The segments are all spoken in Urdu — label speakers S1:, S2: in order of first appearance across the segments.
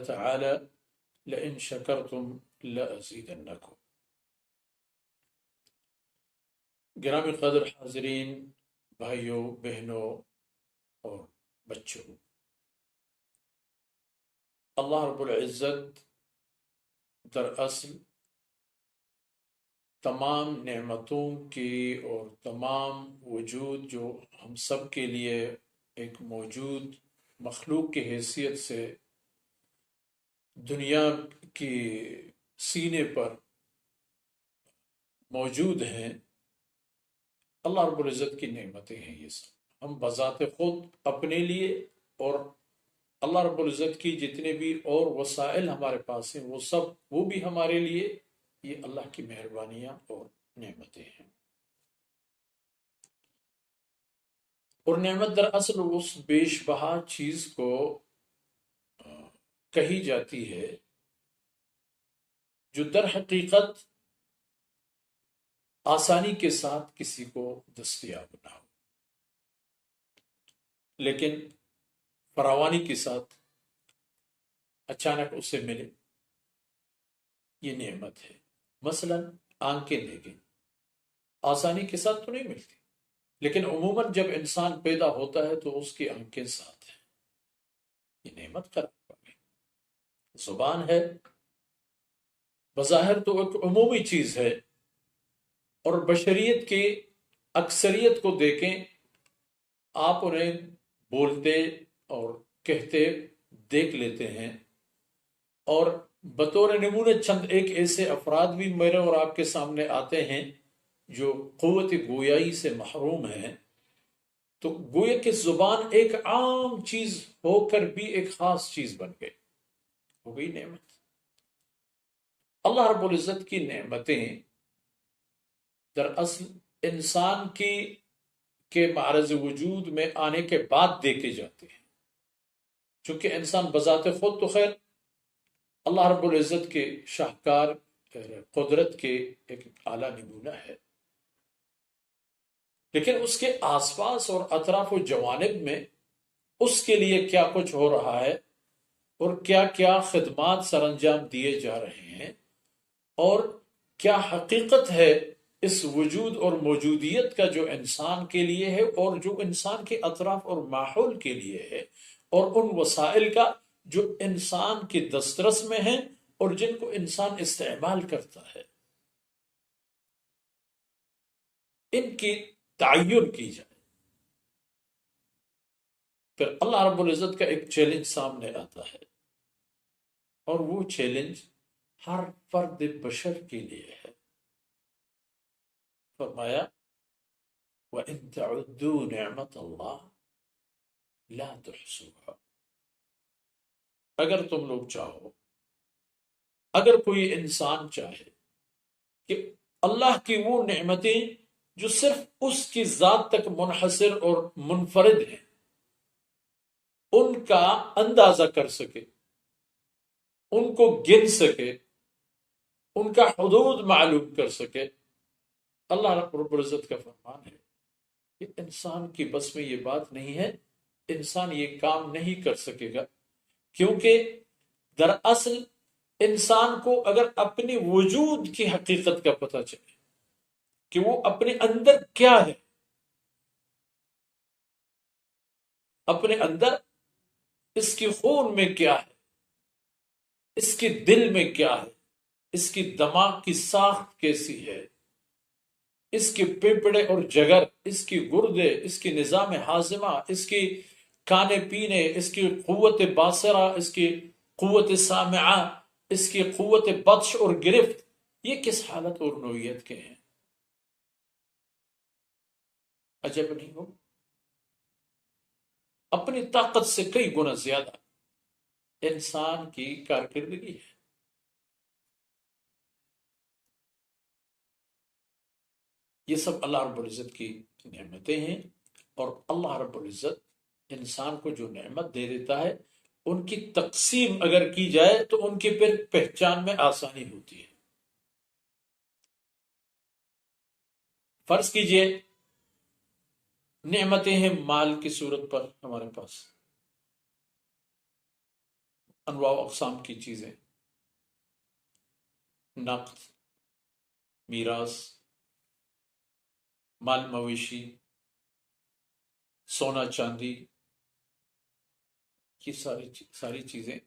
S1: تعالی لئن شکرتم لأزیدنکم۔ گرامی قدر حاضرین، بھائیوں، بہنوں اور بچوں، اللہ رب العزت دراصل تمام نعمتوں کی اور تمام وجود جو ہم سب کے لیے ایک موجود مخلوق کی حیثیت سے دنیا کی سینے پر موجود ہیں، اللہ رب العزت کی نعمتیں ہیں۔ یہ سب ہم بذات خود اپنے لیے اور اللہ رب العزت کی جتنے بھی اور وسائل ہمارے پاس ہیں وہ بھی ہمارے لیے یہ اللہ کی مہربانیاں اور نعمتیں ہیں۔ اور نعمت دراصل اس بیش بہا چیز کو کہی جاتی ہے جو در حقیقت آسانی کے ساتھ کسی کو دستیاب نہ ہو، لیکن فراوانی کے ساتھ اچانک اسے ملے، یہ نعمت ہے۔ مثلا آنکھیں دیکھیں، آسانی کے ساتھ تو نہیں ملتی، لیکن عموماً جب انسان پیدا ہوتا ہے تو اس کی آنکھیں ساتھ ہیں، یہ نعمت قرار پا گئی۔ زبان ہے، بظاہر تو ایک عمومی چیز ہے، اور بشریت کی اکثریت کو دیکھیں، آپ انہیں بولتے اور کہتے دیکھ لیتے ہیں، اور بطور نمونے چند ایک ایسے افراد بھی میرے اور آپ کے سامنے آتے ہیں جو قوت گویائی سے محروم ہیں، تو گویا کہ زبان ایک عام چیز ہو کر بھی ایک خاص چیز بن گئی، ہو گئی نعمت۔ اللہ رب العزت کی نعمتیں دراصل انسان کے معرض وجود میں آنے کے بعد دیکھے جاتے ہیں، چونکہ انسان بذات خود تو خیر اللہ رب العزت کے شاہکار قدرت کے ایک اعلیٰ نمونہ ہے، لیکن اس کے آس پاس اور اطراف و جوانب میں اس کے لیے کیا کچھ ہو رہا ہے اور کیا کیا خدمات سر انجام دیے جا رہے ہیں، اور کیا حقیقت ہے اس وجود اور موجودیت کا جو انسان کے لیے ہے اور جو انسان کے اطراف اور ماحول کے لیے ہے، اور ان وسائل کا جو انسان کے دسترس میں ہیں اور جن کو انسان استعمال کرتا ہے، ان کی تعین کی جائے۔ پھر اللہ رب العزت کا ایک چیلنج سامنے آتا ہے، اور وہ چیلنج ہر فرد بشر کے لیے ہے۔ فرمایا وَإِن تَعُدُّوا نِعْمَةَ اللَّهِ لَا تُحْصُوهَا، اگر تم لوگ چاہو، اگر کوئی انسان چاہے کہ اللہ کی وہ نعمتیں جو صرف اس کی ذات تک منحصر اور منفرد ہیں ان کا اندازہ کر سکے، ان کو گن سکے، ان کا حدود معلوم کر سکے، اللہ رب العزت کا فرمان ہے کہ انسان کی بس میں یہ بات نہیں ہے، انسان یہ کام نہیں کر سکے گا، کیونکہ دراصل انسان کو اگر اپنے وجود کی حقیقت کا پتہ چلے کہ وہ اپنے اندر کیا ہے، اپنے اندر اس کی خون میں کیا ہے، اس کے دل میں کیا ہے، اس کی دماغ کی ساخت کیسی ہے، اس کے پھیپھڑے اور جگر، اس کی گردے، اس کی نظام ہاضمہ، اس کی کھانے پینے، اس کی قوت باصرہ، اس کی قوت سامعہ، اس کی قوت بطش اور گرفت، یہ کس حالت اور نوعیت کے ہیں؟ عجب نہیں ہو، اپنی طاقت سے کئی گنا زیادہ انسان کی کارکردگی ہے۔ یہ سب اللہ رب العزت کی نعمتیں ہیں، اور اللہ رب العزت انسان کو جو نعمت دے دیتا ہے ان کی تقسیم اگر کی جائے تو ان کی پھر پہچان میں آسانی ہوتی ہے۔ فرض کیجئے نعمتیں ہیں مال کی صورت پر ہمارے پاس، انواع و اقسام کی چیزیں، نقد، میراث، مال مویشی، سونا چاندی، یہ ساری چیزیں،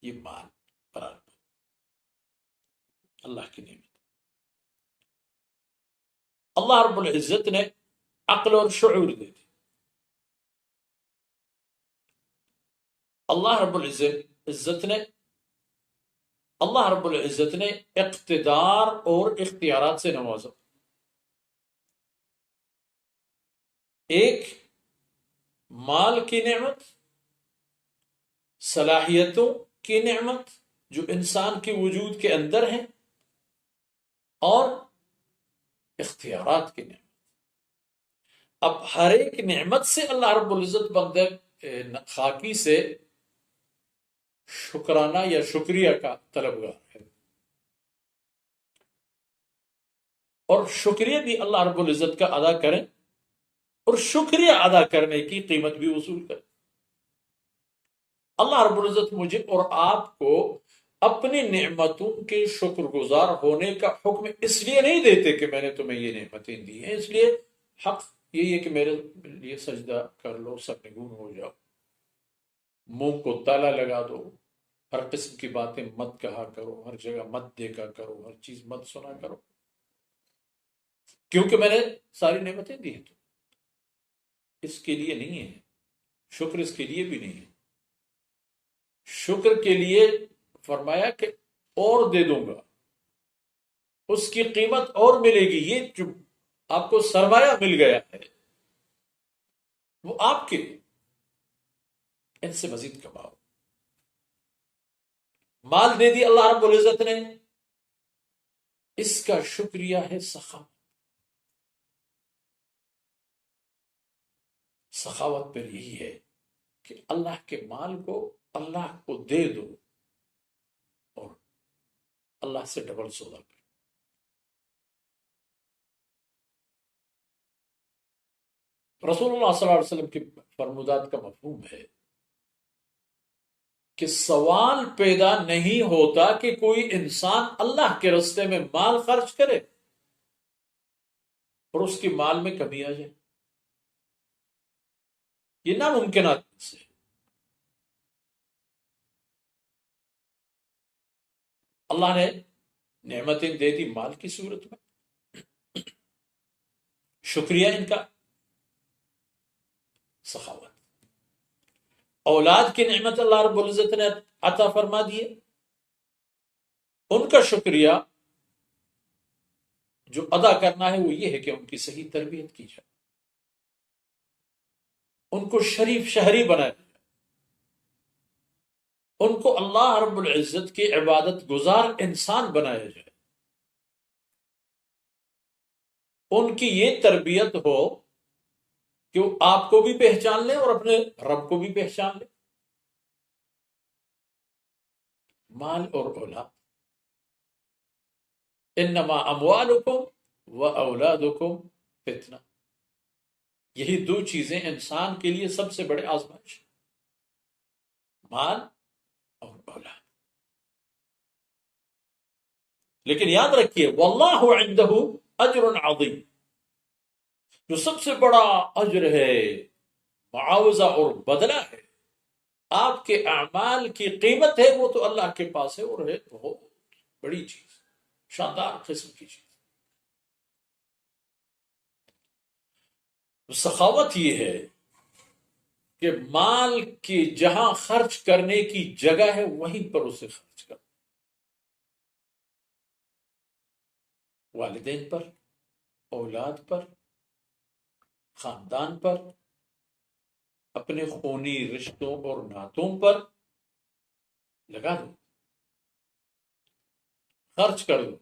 S1: یہ مال قرار پا اللہ کی نعمت۔ اللہ رب العزت نے عقل اور شعور دے دی۔ اللہ رب العزت نے اقتدار اور اختیارات سے نوازا۔ ایک مال کی نعمت، صلاحیتوں کی نعمت جو انسان کے وجود کے اندر ہیں، اور اختیارات کی نعمت۔ اب ہر ایک نعمت سے اللہ رب العزت بندے خاکی سے شکرانہ یا شکریہ کا طلبگار ہے، اور شکریہ بھی اللہ رب العزت کا ادا کریں، اور شکریہ ادا کرنے کی قیمت بھی وصول کریں۔ اللہ رب العزت مجھے اور آپ کو اپنی نعمتوں کے شکر گزار ہونے کا حکم اس لیے نہیں دیتے کہ میں نے تمہیں یہ نعمتیں دی ہیں، اس لیے حق یہی ہے کہ میرے لیے سجدہ کر لو، سرنگون ہو جاؤ، منہ کو تالا لگا دو، ہر قسم کی باتیں مت کہا کرو، ہر جگہ مت دیکھا کرو، ہر چیز مت سنا کرو، کیونکہ میں نے ساری نعمتیں دی ہیں۔ اس کے لیے نہیں ہے شکر، اس کے لیے بھی نہیں ہے۔ شکر کے لیے فرمایا کہ اور دے دوں گا، اس کی قیمت اور ملے گی، یہ جو آپ کو سرمایہ مل گیا ہے وہ آپ کے، ان سے مزید کماؤ۔ مال دے دی اللہ رب العزت نے، اس کا شکریہ ہے سخاوت۔ سخاوت پر یہی ہے کہ اللہ کے مال کو اللہ کو دے دو اور اللہ سے ڈبل سودا کرو۔ رسول اللہ صلی اللہ علیہ وسلم کی فرمودات کا مفہوم ہے کہ سوال پیدا نہیں ہوتا کہ کوئی انسان اللہ کے راستے میں مال خرچ کرے اور اس کی مال میں کمی آ جائے، یہ ناممکنات میں سے۔ اللہ نے نعمتیں دے دی مال کی صورت میں، شکریہ ان کا سخاوت۔ اولاد کی نعمت اللہ رب العزت نے عطا فرما دیے، ان کا شکریہ جو ادا کرنا ہے وہ یہ ہے کہ ان کی صحیح تربیت کی جائے، ان کو شریف شہری بنایا جائے، ان کو اللہ رب العزت کی عبادت گزار انسان بنایا جائے، ان کی یہ تربیت ہو کہ وہ آپ کو بھی پہچان لیں اور اپنے رب کو بھی پہچان لیں۔ مال اور اولاد، انما اموالکم و اولادکم فتنہ، یہی دو چیزیں انسان کے لیے سب سے بڑے آزمائش، مال اور اولاد۔ لیکن یاد رکھیے واللہ عندہ اجر عظیم، جو سب سے بڑا اجر ہے، معاوضہ اور بدلہ ہے، آپ کے اعمال کی قیمت ہے، وہ تو اللہ کے پاس ہے، اور ہے بہت بڑی چیز، شاندار قسم کی چیز۔ سخاوت یہ ہے کہ مال کی جہاں خرچ کرنے کی جگہ ہے وہیں پر اسے خرچ کر، والدین پر، اولاد پر، خاندان پر، اپنے خونی رشتوں اور ناتوں پر لگا دو، خرچ کر دو۔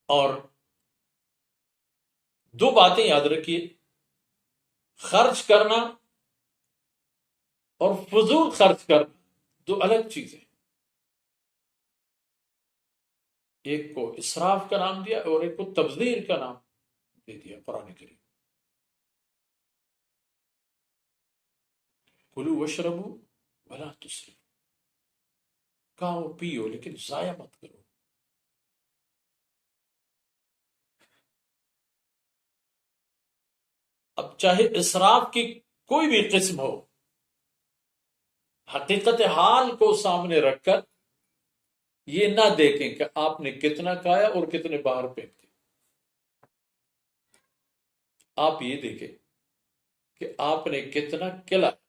S1: اور دو باتیں یاد رکھیے، خرچ کرنا اور فضول خرچ کرنا دو الگ چیزیں، ایک کو اسراف کا نام دیا اور ایک کو تبذیر کا نام دے دیا قرآن کریم۔ کلو وشربو ولا تسرفو، کھاؤ پیو لیکن ضائع مت کرو۔ اب چاہے اسراف کی کوئی بھی قسم ہو، حقیقت حال کو سامنے رکھ کر یہ نہ دیکھیں کہ آپ نے کتنا کھایا اور کتنے باہر پھینک دیے، آپ یہ دیکھیں کہ آپ نے کتنا کھلایا۔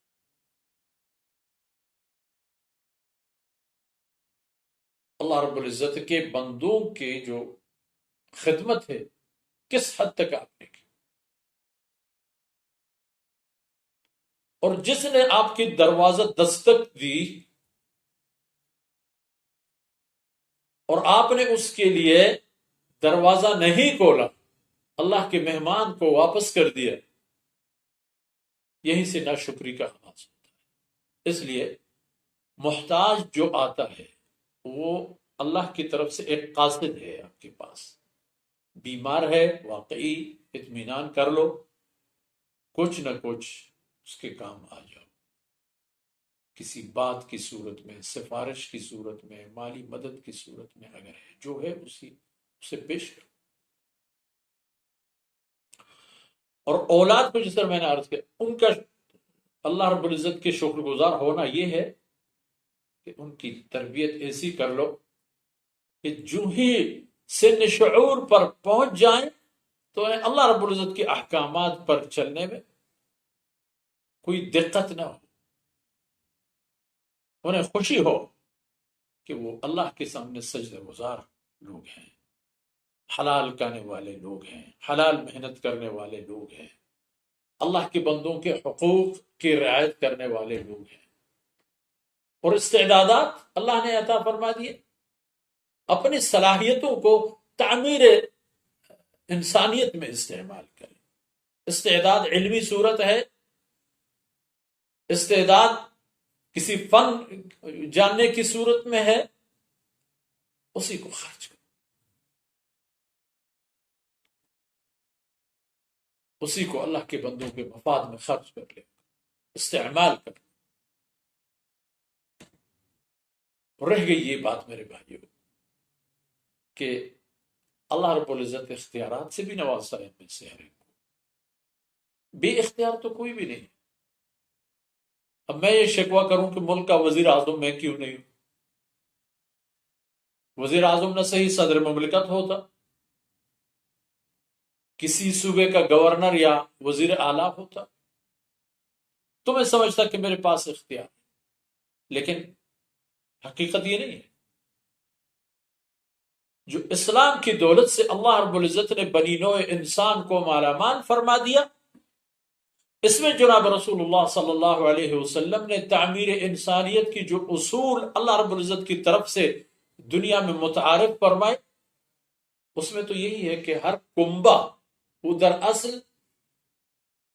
S1: اللہ رب العزت کے بندوں کے جو خدمت ہے کس حد تک آپ نے کی، اور جس نے آپ کی دروازہ دستک دی اور آپ نے اس کے لیے دروازہ نہیں کھولا، اللہ کے مہمان کو واپس کر دیا، یہیں سے ناشکری کا آغاز ہوتا ہے۔ اس لیے محتاج جو آتا ہے وہ اللہ کی طرف سے ایک قاصد ہے، آپ کے پاس بیمار ہے، واقعی اطمینان کر لو، کچھ نہ کچھ اس کے کام آ جاؤ، کسی بات کی صورت میں، سفارش کی صورت میں، مالی مدد کی صورت میں، اگر ہے جو ہے اسے پیش کرو۔ اور اولاد کو جس طرح میں نے عرض کیا، ان کا اللہ رب العزت کے شکر گزار ہونا یہ ہے کہ ان کی تربیت ایسی کر لو کہ جو ہی سن شعور پر پہنچ جائیں تو اللہ رب العزت کے احکامات پر چلنے میں کوئی دقت نہ ہو، انہیں خوشی ہو کہ وہ اللہ کے سامنے سجدہ گزار لوگ ہیں، حلال کھانے والے لوگ ہیں، حلال محنت کرنے والے لوگ ہیں، اللہ کے بندوں کے حقوق کی رعایت کرنے والے لوگ ہیں، اور استعدادات اللہ نے عطا فرما دیے، اپنی صلاحیتوں کو تعمیر انسانیت میں استعمال کریں۔ استعداد علمی صورت ہے، استعداد کسی فن جاننے کی صورت میں ہے، اسی کو خرچ کرو، اسی کو اللہ کے بندوں کے مفاد میں خرچ کر لے، استعمال کر۔ رہ گئی یہ بات میرے بھائیوں کہ اللہ رب العزت اختیارات سے بھی نوازتا ہے میں سے ہر ایک کو، بے اختیار تو کوئی بھی نہیں۔ اب میں یہ شکوہ کروں کہ ملک کا وزیر اعظم میں کیوں نہیں ہوں؟ وزیر اعظم نہ صحیح صدر مملکت ہوتا، کسی صوبے کا گورنر یا وزیر اعلیٰ ہوتا تو میں سمجھتا کہ میرے پاس اختیار، لیکن حقیقت یہ نہیں ہے۔ جو اسلام کی دولت سے اللہ رب العزت نے بنی نوع انسان کو مالا مال فرما دیا، اس میں جناب رسول اللہ صلی اللہ علیہ وسلم نے تعمیر انسانیت کی جو اصول اللہ رب العزت کی طرف سے دنیا میں متعارف فرمائے، اس میں تو یہی ہے کہ ہر کنبہ وہ دراصل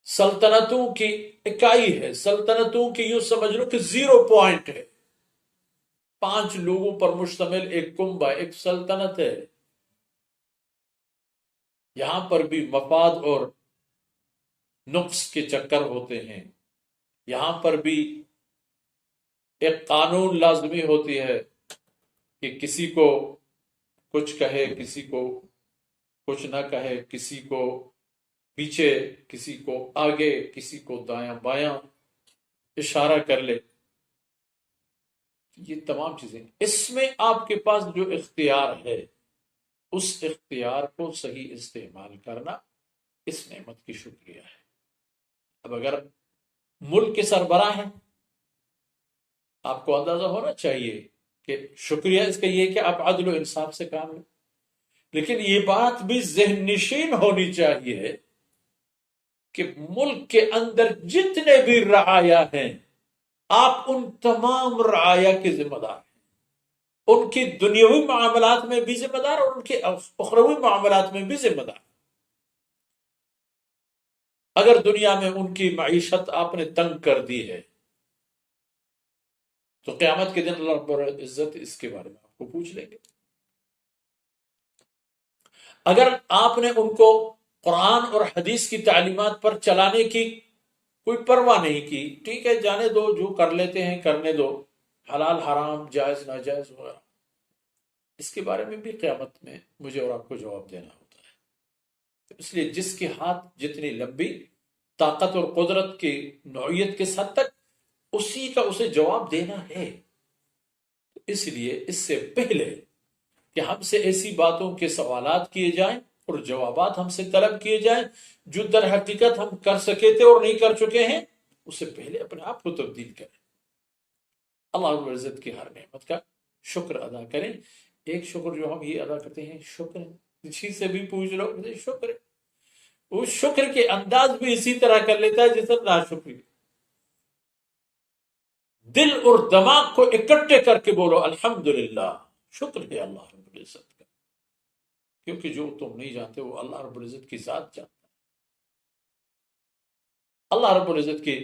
S1: سلطنتوں کی اکائی ہے، سلطنتوں کی یوں سمجھ لو کہ 0 پوائنٹ ہے، 5 لوگوں پر مشتمل ایک کنبہ، ایک سلطنت ہے۔ یہاں پر بھی مفاد اور نقص کے چکر ہوتے ہیں، یہاں پر بھی ایک قانون لازمی ہوتی ہے کہ کسی کو کچھ کہے، کسی کو کچھ نہ کہے، کسی کو پیچھے، کسی کو آگے، کسی کو دایاں بایاں اشارہ کر لے۔ یہ تمام چیزیں، اس میں آپ کے پاس جو اختیار ہے اس اختیار کو صحیح استعمال کرنا اس نعمت کی شکریہ ہے۔ اب اگر ملک کے سربراہ ہیں، آپ کو اندازہ ہونا چاہیے کہ شکریہ اس کا یہ کہ آپ عدل و انصاف سے کام لیں، لیکن یہ بات بھی ذہن نشین ہونی چاہیے کہ ملک کے اندر جتنے بھی رعایا ہیں، آپ ان تمام رعایا کے ذمہ دار ہیں، ان کی دنیاوی معاملات میں بھی ذمہ دار اور ان کے اخروی معاملات میں بھی ذمہ دار۔ اگر دنیا میں ان کی معیشت آپ نے تنگ کر دی ہے تو قیامت کے دن اللہ رب العزت اس کے بارے میں آپ کو پوچھ لیں گے۔ اگر آپ نے ان کو قرآن اور حدیث کی تعلیمات پر چلانے کی کوئی پرواہ نہیں کی، ٹھیک ہے جانے دو، جو کر لیتے ہیں کرنے دو، حلال حرام جائز ناجائز وغیرہ، اس کے بارے میں بھی قیامت میں مجھے اور آپ کو جواب دینا ہوتا ہے۔ تو اس لیے جس کے ہاتھ جتنی لمبی طاقت اور قدرت کی نوعیت کے حد تک اسی کا اسے جواب دینا ہے۔ اس لیے اس سے پہلے کہ ہم سے ایسی باتوں کے سوالات کیے جائیں اور جوابات ہم سے طلب کیے جائیں جو در حقیقت ہم کر سکے تھے اور نہیں کر چکے ہیں، اس سے پہلے اپنے آپ کو تبدیل کریں، اللہ رب العزت کی ہر نعمت کا شکر ادا کریں۔ ایک شکر جو ہم یہ ادا کرتے ہیں، شکر ہے، کسی سے بھی پوچھ لو شکر ہے، وہ شکر کے انداز بھی اسی طرح کر لیتا ہے جیسے ناشکری۔ دل اور دماغ کو اکٹھے کر کے بولو الحمدللہ، شکر ہے اللہ رب العزت کا، کیونکہ جو تم نہیں جانتے وہ اللہ رب العزت کی ذات جانتا ہے۔ اللہ رب العزت کی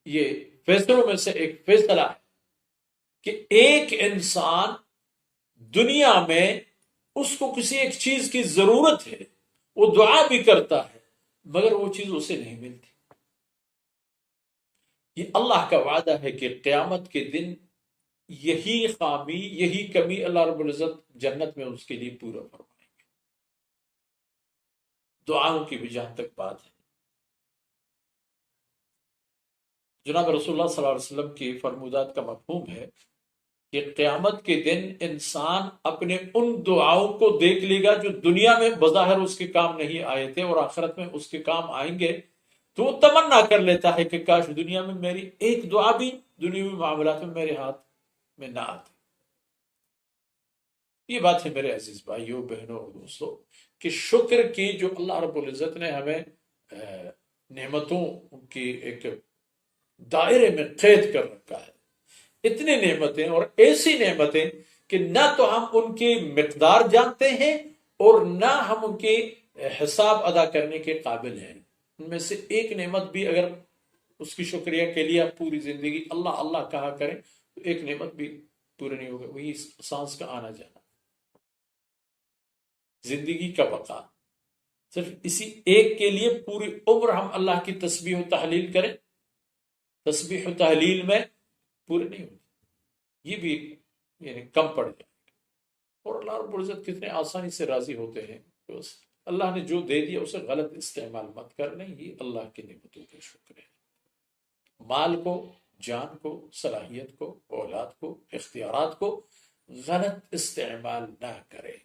S1: یہ فیصلوں میں سے ایک فیصلہ ہے کہ ایک انسان دنیا میں اس کو کسی ایک چیز کی ضرورت ہے، وہ دعا بھی کرتا ہے مگر وہ چیز اسے نہیں ملتی۔ یہ اللہ کا وعدہ ہے کہ قیامت کے دن یہی خامی، یہی کمی اللہ رب العزت جنت میں اس کے لیے پورا فرمائیں گے۔ دعاؤں کی بھی جہاں تک بات ہے، جناب رسول اللہ صلی اللہ علیہ وسلم کی فرمودات کا مفہوم ہے کہ قیامت کے دن انسان اپنے ان دعاؤں کو دیکھ لے گا جو دنیا میں بظاہر اس کے کام نہیں آئے تھے اور آخرت میں اس کے کام آئیں گے، تو وہ تمنا کر لیتا ہے کہ کاش دنیا میں میری ایک دعا بھی دنیاوی معاملات میں میرے ہاتھ میں نہ آتی۔ یہ بات ہے میرے عزیز بھائیوں بہنوں اور دوستوں کہ شکر کی جو اللہ رب العزت نے ہمیں نعمتوں کی ایک دائرے میں قید کر رکھا ہے، اتنی نعمتیں اور ایسی نعمتیں کہ نہ تو ہم ان کی مقدار جانتے ہیں اور نہ ہم ان کی حساب ادا کرنے کے قابل ہیں۔ ان میں سے ایک نعمت بھی اگر اس کی شکریہ کے لیے آپ پوری زندگی اللہ اللہ کہا کریں تو ایک نعمت بھی پوری نہیں ہوگا، وہی سانس کا آنا جانا، زندگی کا بقا۔ صرف اسی ایک کے لیے پوری عمر ہم اللہ کی تسبیح و تحلیل کریں، تسبیح و تحلیل میں پورے نہیں ہوتے، یہ بھی یعنی کم پڑ جائے۔ اور اللہ رب العزت کتنے آسانی سے راضی ہوتے ہیں، بس اللہ نے جو دے دیا اسے غلط استعمال مت کرنا، یہ اللہ کی نعمتوں کا شکر ہے۔ مال کو، جان کو، صلاحیت کو، اولاد کو، اختیارات کو غلط استعمال نہ کرے۔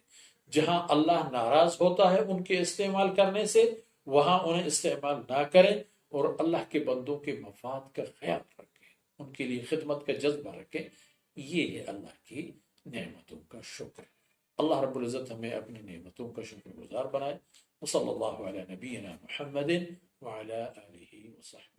S1: جہاں اللہ ناراض ہوتا ہے ان کے استعمال کرنے سے، وہاں انہیں استعمال نہ کریں اور اللہ کے بندوں کے مفاد کا خیال رکھیں، ان کے لیے خدمت کا جذبہ رکھیں۔ یہ ہے اللہ کی نعمتوں کا شکر۔ اللہ رب العزت ہمیں اپنی نعمتوں کا شکر گزار بنائے۔ وصلی اللہ علی نبینا محمد وعلی آلہ وصحبہ۔